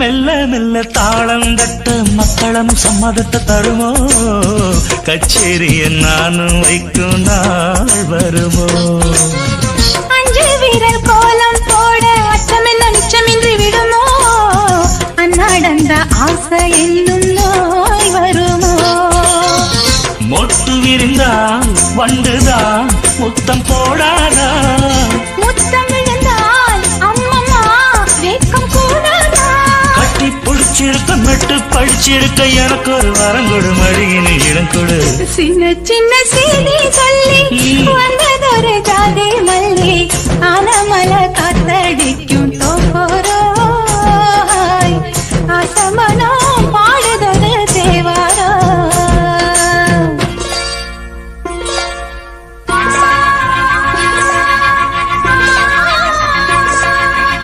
மெல்ல மெல்ல தாளம் தட்ட மக்களும் சம்மதத்தை தருமோ கச்சேரிய நானும் வைக்கும் நாள் வருமோ அஞ்சு வீரர் கோலம் போட அச்சமென்ன நிச்சமின்றி விடுமோ அந்நாடந்த ஆசை என்னும் நோய் வருமோ மொட்டு விரிந்தால் வண்டுதான் முத்தம் போடாதா முத்தம் விழுந்தால் அம்மம்மா வேக்கம் கூடாதா கட்டி பிடிச்சிருக்க மெட்டு படிச்சிருக்க எனக்கு ஒரு வரம் கொடு மடியினை இடம் கொடு சின்ன சின்ன செய்தி சொல்லி வந்ததொரு ஜாதி மல்லி ஆனமல